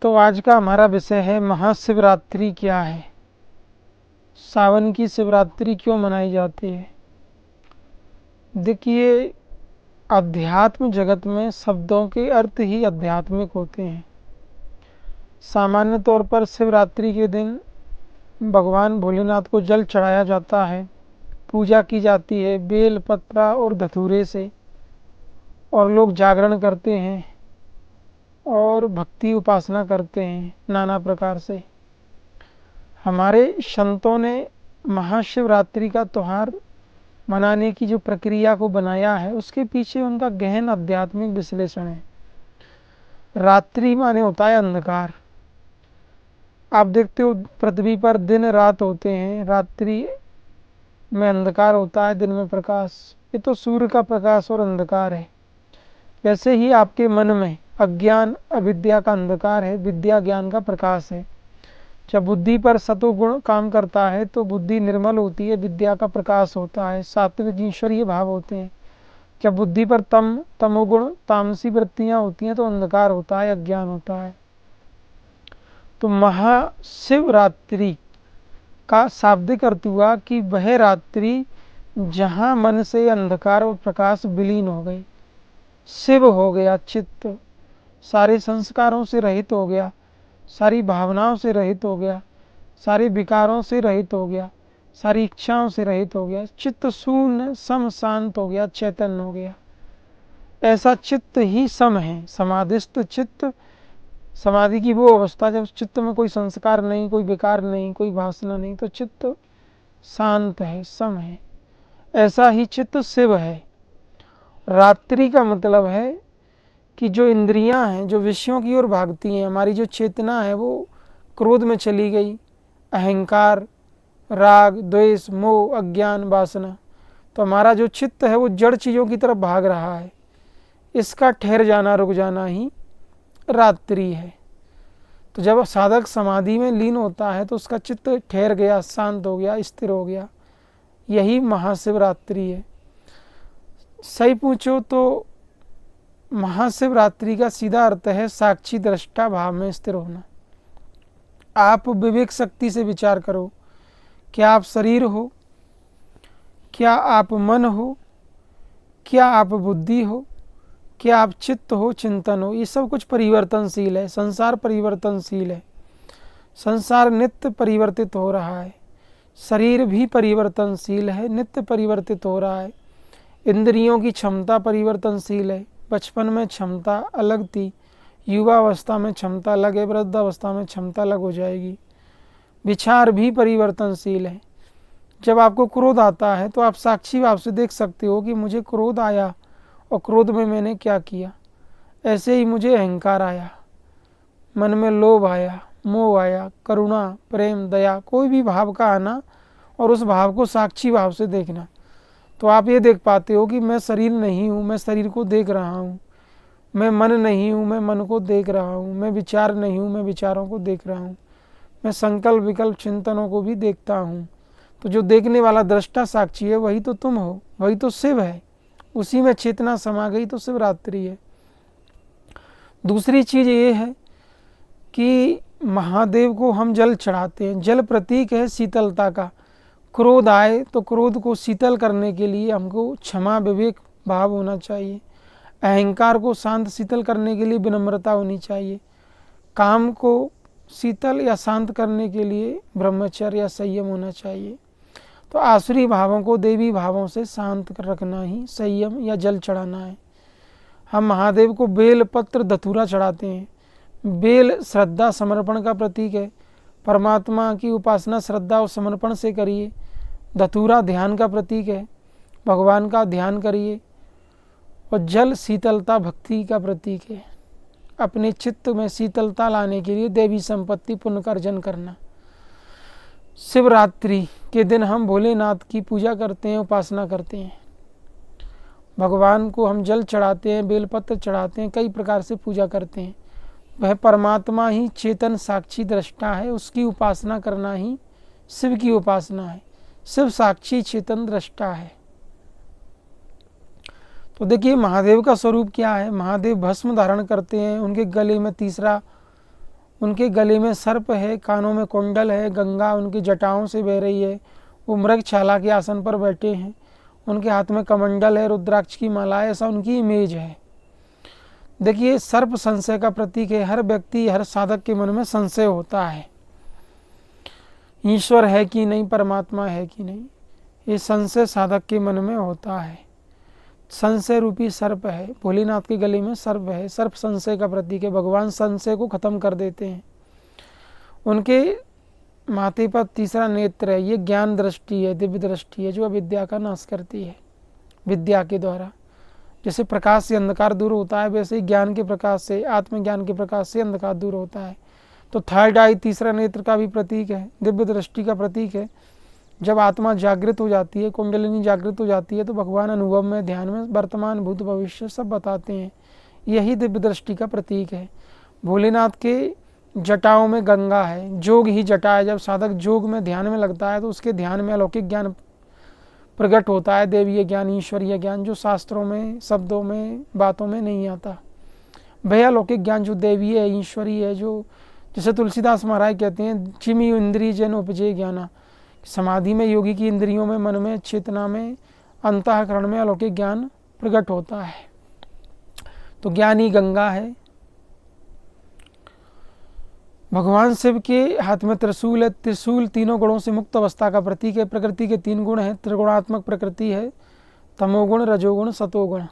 तो आज का हमारा विषय है महाशिवरात्रि क्या है। सावन की शिवरात्रि क्यों मनाई जाती है। देखिए, अध्यात्म जगत में शब्दों के अर्थ ही आध्यात्मिक होते हैं। सामान्य तौर पर शिवरात्रि के दिन भगवान भोलेनाथ को जल चढ़ाया जाता है, पूजा की जाती है बेल पत्रा और धतूरे से, और लोग जागरण करते हैं और भक्ति उपासना करते हैं नाना प्रकार से। हमारे संतों ने महाशिवरात्रि का त्यौहार मनाने की जो प्रक्रिया को बनाया है, उसके पीछे उनका गहन आध्यात्मिक विश्लेषण है। रात्रि माने होता है अंधकार। आप देखते हो पृथ्वी पर दिन रात होते हैं, रात्रि में अंधकार होता है, दिन में प्रकाश। ये तो सूर्य का प्रकाश और अंधकार है। वैसे ही आपके मन में अज्ञान अविद्या का अंधकार है, विद्या ज्ञान का प्रकाश है। जब बुद्धि पर सतोगुण काम करता है तो बुद्धि निर्मल होती है, विद्या का प्रकाश होता है, सात्विक ईश्वरीय भाव होते हैं। जब बुद्धि पर तमोगुण तामसी वृत्तियां होती हैं तो अंधकार होता है, अज्ञान होता है। तो महाशिवरात्रि का शाब्दिक अर्थ हुआ कि वह रात्रि जहाँ मन से अंधकार और प्रकाश विलीन हो गई, शिव हो गया चित्त, सारे संस्कारों से रहित हो गया, सारी भावनाओं से रहित हो गया, सारे विकारों से रहित हो गया, सारी इच्छाओं से रहित हो गया, चित्त शून्य सम शांत हो गया, चैतन्य हो गया। ऐसा चित्त ही सम है, समाधिस्थ चित्त। समाधि की वो अवस्था जब चित्त में कोई संस्कार नहीं, कोई विकार नहीं, कोई वासना नहीं, तो चित्त शांत है, सम है। ऐसा ही चित्त शिव है। रात्रि का मतलब है कि जो इंद्रियां हैं, जो विषयों की ओर भागती हैं, हमारी जो चेतना है वो क्रोध में चली गई, अहंकार, राग, द्वेष, मोह, अज्ञान, वासना, तो हमारा जो चित्त है वो जड़ चीज़ों की तरफ भाग रहा है। इसका ठहर जाना, रुक जाना ही रात्रि है। तो जब साधक समाधि में लीन होता है तो उसका चित्त ठहर गया, शांत हो गया, स्थिर हो गया। यही महाशिवरात्रि है। सही पूछो तो महाशिवरात्रि का सीधा अर्थ है साक्षी दृष्टा भाव में स्थिर होना। आप विवेक शक्ति से विचार करो, क्या आप शरीर हो, क्या आप मन हो, क्या आप बुद्धि हो, क्या आप चित्त हो, चिंतन हो। ये सब कुछ परिवर्तनशील है। संसार परिवर्तनशील है। संसार नित्य परिवर्तित हो रहा है। शरीर भी परिवर्तनशील है, नित्य परिवर्तित हो रहा है। इंद्रियों की क्षमता परिवर्तनशील है। बचपन में क्षमता अलग थी, युवावस्था में क्षमता अलग है, वृद्धावस्था में क्षमता अलग हो जाएगी। विचार भी परिवर्तनशील है। जब आपको क्रोध आता है तो आप साक्षी भाव से देख सकते हो कि मुझे क्रोध आया और क्रोध में मैंने क्या किया। ऐसे ही मुझे अहंकार आया, मन में लोभ आया, मोह आया, करुणा, प्रेम, दया, कोई भी भाव का आना और उस भाव को साक्षी भाव से देखना, तो आप ये देख पाते हो कि मैं शरीर नहीं हूँ, मैं शरीर को देख रहा हूँ। मैं मन नहीं हूँ, मैं मन को देख रहा हूँ। मैं विचार नहीं हूँ, मैं विचारों को देख रहा हूँ। मैं संकल्प विकल्प चिंतनों को भी देखता हूँ। तो जो देखने वाला दृष्टा साक्षी है वही तो तुम हो, वही तो शिव है। उसी में चेतना समा गई तो शिवरात्रि है। दूसरी चीज़ ये है कि महादेव को हम जल चढ़ाते हैं। जल प्रतीक है शीतलता का। क्रोध आए तो क्रोध को शीतल करने के लिए हमको क्षमा विवेक भाव होना चाहिए। अहंकार को शांत शीतल करने के लिए विनम्रता होनी चाहिए। काम को शीतल या शांत करने के लिए ब्रह्मचर्य या संयम होना चाहिए। तो आसुरी भावों को देवी भावों से शांत रखना ही संयम या जल चढ़ाना है। हम महादेव को बेल पत्र धतूरा चढ़ाते हैं। बेल श्रद्धा समर्पण का प्रतीक है। परमात्मा की उपासना श्रद्धा और समर्पण से करिए। धतूरा ध्यान का प्रतीक है, भगवान का ध्यान करिए। और जल शीतलता भक्ति का प्रतीक है। अपने चित्त में शीतलता लाने के लिए देवी संपत्ति पुण्य का अर्जन करना। शिवरात्रि के दिन हम भोलेनाथ की पूजा करते हैं, उपासना करते हैं। भगवान को हम जल चढ़ाते हैं, बेलपत्र चढ़ाते हैं, कई प्रकार से पूजा करते हैं। वह परमात्मा ही चेतन साक्षी दृष्टा है, उसकी उपासना करना ही शिव की उपासना है। शिव साक्षी चेतन दृष्टा है। तो देखिए महादेव का स्वरूप क्या है। महादेव भस्म धारण करते हैं, उनके गले में तीसरा उनके गले में सर्प है, कानों में कुंडल है, गंगा उनकी जटाओं से बह रही है, वो मृगशाला के आसन पर बैठे हैं, उनके हाथ में कमंडल है, रुद्राक्ष की माला है, ऐसा उनकी इमेज है। देखिए, सर्प संशय का प्रतीक है। हर व्यक्ति, हर साधक के मन में संशय होता है, ईश्वर है कि नहीं, परमात्मा है कि नहीं, ये संशय साधक के मन में होता है। संशय रूपी सर्प है, भोलेनाथ के गले में सर्प है, सर्प संशय का प्रतीक है। भगवान संशय को खत्म कर देते हैं। उनके माथे पर तीसरा नेत्र है, ये ज्ञान दृष्टि है, दिव्य दृष्टि है, जो अविद्या का नाश करती है विद्या के द्वारा। जैसे प्रकाश से अंधकार दूर होता है, वैसे ही ज्ञान के प्रकाश से, आत्मज्ञान के प्रकाश से अंधकार दूर होता है। तो थर्ड आई, तीसरा नेत्र का भी प्रतीक है, दिव्य दृष्टि का प्रतीक है। जब आत्मा जागृत हो जाती है, कुंडलिनी जागृत हो जाती है, तो भगवान अनुभव में, ध्यान में वर्तमान, भूत, भविष्य सब बताते हैं। यही दिव्य दृष्टि का प्रतीक है। भोलेनाथ के जटाओं में गंगा है, जोग ही जटा है। जब साधक जोग में, ध्यान में लगता है तो उसके ध्यान में अलौकिक ज्ञान प्रकट होता है, देवीय ज्ञान, ईश्वरीय ज्ञान, जो शास्त्रों में, शब्दों में, बातों में नहीं आता। वह अलौकिक ज्ञान जो देवीय है, ईश्वरीय है, जो जैसे तुलसीदास महाराज कहते हैं, चिमी इंद्रिय जन उपजय ज्ञाना। समाधि में योगी की इंद्रियों में, मन में, चेतना में, अंतःकरण में अलौकिक ज्ञान प्रकट होता है। तो ज्ञानी गंगा है। भगवान शिव के हाथ में त्रिशूल है। त्रिशूल तीनों गुणों से मुक्त अवस्था का प्रतीक है। प्रकृति के 3 गुण हैं, त्रिगुणात्मक प्रकृति है, तमोगुण, रजोगुण, सतोगुण।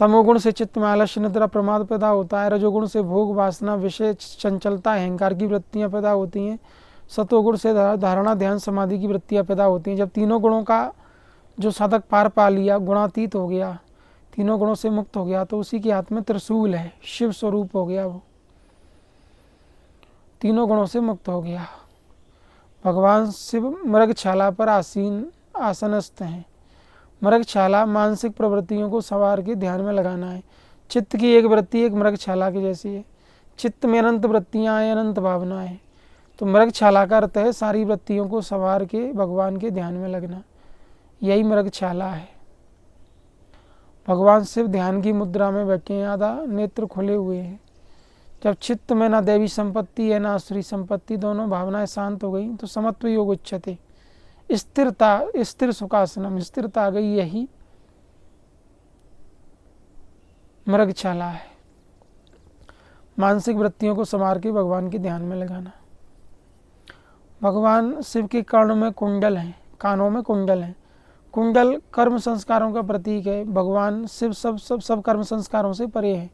तमोगुण से चित्त में आलस्य, निद्रा, प्रमाद पैदा होता है। रजोगुण से भोग, वासना, विषय, चंचलता, अहंकार की वृत्तियां पैदा होती हैं। सतोगुण से धारणा, ध्यान, समाधि की वृत्तियां पैदा होती हैं। जब तीनों गुणों का जो साधक पार पा लिया, गुणातीत हो गया, तीनों गुणों से मुक्त हो गया, तो उसी के हाथ में त्रिशूल है, शिव स्वरूप हो गया, वो तीनों गुणों से मुक्त हो गया। भगवान शिव मृगशाला पर आसनस्थ हैं। मृगशाला मानसिक प्रवृत्तियों को संवार के ध्यान में लगाना है। चित्त की एक वृत्ति एक मृगशाला की जैसी है। चित्त में अनंत वृत्तियाँ हैं, अनंत भावनाएं। तो मृगशाला का अर्थ है सारी वृत्तियों को संवार के भगवान के ध्यान में लगना, यही मृगशाला है। भगवान शिव ध्यान की मुद्रा में बैठे हैं, आधा नेत्र खुले हुए हैं। जब चित्त में ना देवी संपत्ति है ना आसुरी संपत्ति, दोनों भावनाएं शांत हो गई, तो समत्व योग उच्चते, स्थिरता, स्थिर सुखासनम, स्थिरता आ गई, यही मृगशाला है। मानसिक वृत्तियों को संवार के भगवान के ध्यान में लगाना। भगवान शिव के कर्णों में कुंडल हैं, कानों में कुंडल हैं। कुंडल कर्म संस्कारों का प्रतीक है। भगवान शिव सब कर्म संस्कारों से परे हैं।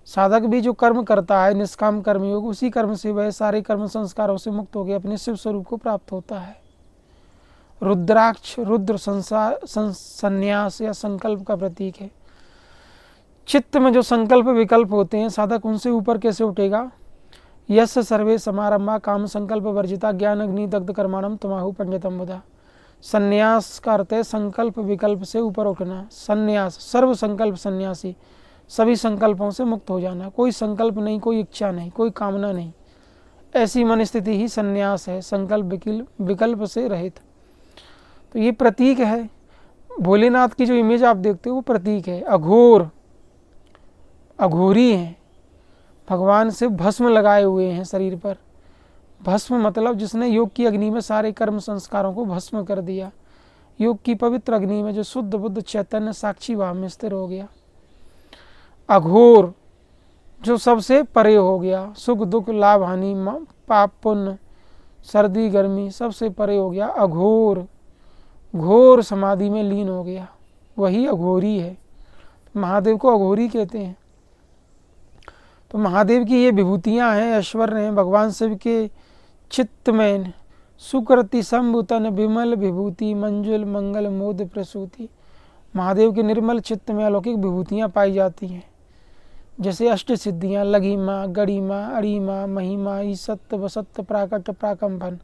साधक भी जो कर्म करता है, निष्काम कर्मयोग, उसी कर्म से वह सारे कर्म संस्कारों से मुक्त होकर अपने शिव स्वरूप को प्राप्त होता है। रुद्राक्ष, रुद्र संन्यास या संकल्प का प्रतीक है। चित्त में जो संकल्प विकल्प होते हैं, साधक उनसे ऊपर कैसे उठेगा। यश सर्वे समारंभा काम संकल्प वर्जिता ज्ञान अग्नि दग्ध कर्माणम तमाहु पंडितम बुधा। संन्यास का अर्थ है संकल्प विकल्प से ऊपर उठना। संन्यास, सर्व संकल्प सन्यासी, सभी संकल्पों से मुक्त हो जाना। कोई संकल्प नहीं, कोई इच्छा नहीं, कोई कामना नहीं, ऐसी मन स्थिति ही संन्यास है, संकल्प विकल्प से रहित। तो ये प्रतीक है। भोलेनाथ की जो इमेज आप देखते हो वो प्रतीक है। अघोर, अघोरी हैं भगवान से, भस्म लगाए हुए हैं शरीर पर। भस्म मतलब जिसने योग की अग्नि में सारे कर्म संस्कारों को भस्म कर दिया। योग की पवित्र अग्नि में जो शुद्ध बुद्ध चैतन्य साक्षी भाव में स्थिर हो गया। अघोर जो सबसे परे हो गया, सुख दुख लाभ हानि पाप पुण्य सर्दी गर्मी सबसे परे हो गया। अघोर, घोर समाधि में लीन हो गया, वही अघोरी है। महादेव को अघोरी कहते हैं। तो महादेव की ये विभूतियाँ हैं, ऐश्वर्य हैं। भगवान शिव के चित्त में सुकृति संभुतन विमल विभूति मंजुल मंगल मोद प्रसूति। महादेव के निर्मल चित्त में अलौकिक विभूतियाँ पाई जाती हैं, जैसे अष्ट सिद्धियाँ, लघिमा, गड़िमा, अड़िमा, महिमा, ईसत्य, वसत्य, प्राकट, प्राकंपन,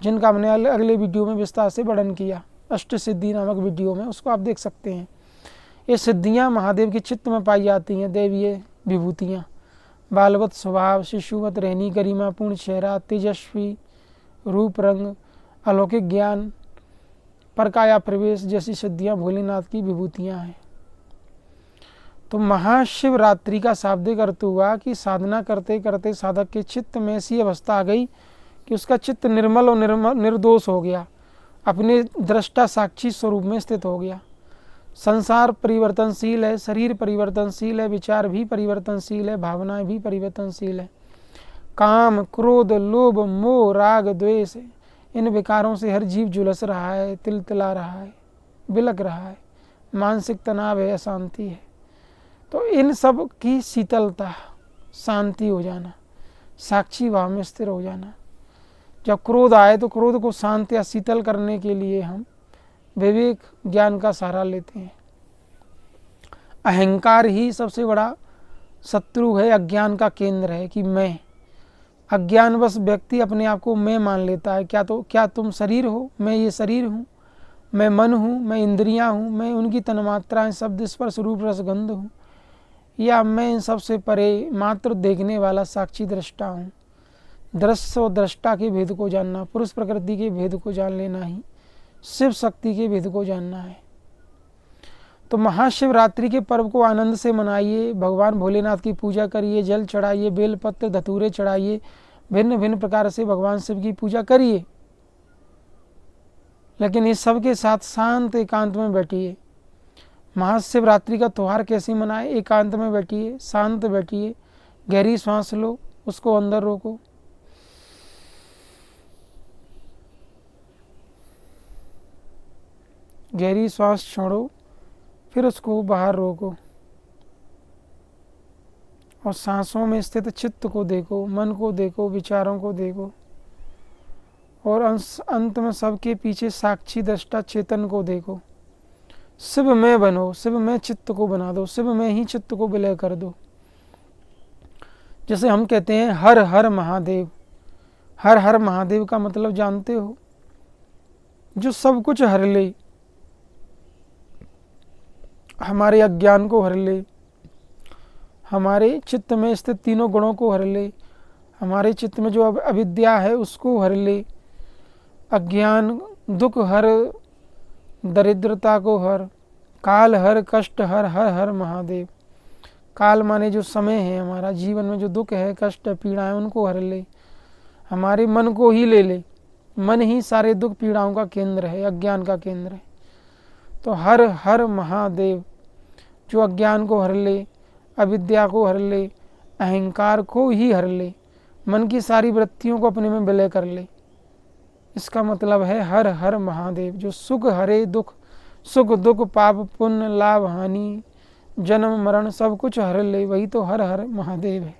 जिनका हमने अगले वीडियो में विस्तार से वर्णन किया, अष्ट सिद्धि नामक वीडियो में, उसको आप देख सकते हैं। ये सिद्धियाँ महादेव के चित्त में पाई जाती हैं, देवीय विभूतियाँ। बालवत स्वभाव, शिशुवत रहनी, गरिमा पूर्ण चेहरा, तेजस्वी रूप रंग, अलौकिक ज्ञान, परकाया प्रवेश जैसी सिद्धियाँ भोलेनाथ की विभूतियाँ हैं। तो महाशिवरात्रि का शाब्दिक अर्थ हुआ कि साधना करते करते साधक के चित्त में ऐसी अवस्था आ गई कि उसका चित्त निर्मल और निर्दोष हो गया, अपने दृष्टा साक्षी स्वरूप में स्थित हो गया। संसार परिवर्तनशील है, शरीर परिवर्तनशील है, विचार भी परिवर्तनशील है, भावनाएं भी परिवर्तनशील है। काम, क्रोध, लोभ, मोह, राग, द्वेष, इन विकारों से हर जीव झुलस रहा है, तिलतिला रहा है, बिलक रहा है, मानसिक तनाव है, अशांति है। तो इन सब की शीतलता, शांति हो जाना, साक्षी भाव में स्थिर हो जाना। जब क्रोध आए तो क्रोध को शांत या शीतल करने के लिए हम विवेक ज्ञान का सहारा लेते हैं। अहंकार ही सबसे बड़ा शत्रु है, अज्ञान का केंद्र है कि मैं। अज्ञानवश व्यक्ति अपने आप को मैं मान लेता है। क्या तुम शरीर हो? मैं ये शरीर हूँ। मैं मन हूँ, मैं इंद्रियाँ हूँ, मैं उनकी तन्मात्राएं, शब्द, स्पर्श, रूप, रस, गंध हूँ, या मैं इन सबसे परे मात्र देखने वाला साक्षी दृष्टा हूँ। दृश्य और दृष्टा के भेद को जानना, पुरुष प्रकृति के भेद को जान लेना ही शिव शक्ति के भेद को जानना है। तो महाशिवरात्रि के पर्व को आनंद से मनाइए, भगवान भोलेनाथ की पूजा करिए, जल चढ़ाइए, बेलपत्र धतूरे चढ़ाइए, भिन्न भिन्न प्रकार से भगवान शिव की पूजा करिए। लेकिन इस सब के साथ शांत एकांत में बैठिए। महाशिवरात्रि का त्यौहार कैसे मनाए? एकांत में बैठिए, शांत बैठिए, गहरी सांस लो, उसको अंदर रोको, गहरी सांस छोड़ो, फिर उसको बाहर रोको और सांसों में स्थित चित्त को देखो, मन को देखो, विचारों को देखो, और अंत में सबके पीछे साक्षी दृष्टा चेतन को देखो। शिव में बनो, शिव में चित्त को बना दो, शिव में ही चित्त को विलय कर दो। जैसे हम कहते हैं हर हर महादेव। हर हर महादेव का मतलब जानते हो? जो सब कुछ हर ले, हमारे अज्ञान को हर ले, हमारे चित्त में स्थित तीनों गुणों को हर ले, हमारे चित्त में जो अविद्या है उसको हर ले, अज्ञान, दुख हर, दरिद्रता को हर, काल हर, कष्ट हर, हर हर महादेव। काल माने जो समय है, हमारा जीवन में जो दुख है, कष्ट है, पीड़ा है, उनको हर ले। हमारे मन को ही ले ले, मन ही सारे दुख पीड़ाओं का केंद्र है, अज्ञान का केंद्र है। तो हर हर महादेव जो अज्ञान को हर ले, अविद्या को हर ले, अहंकार को ही हर ले, मन की सारी वृत्तियों को अपने में विलय कर ले। इसका मतलब है हर हर महादेव, जो सुख हरे दुख, सुख दुख, पाप पुण्य, लाभ हानि, जन्म मरण सब कुछ हर ले, वही तो हर हर महादेव है।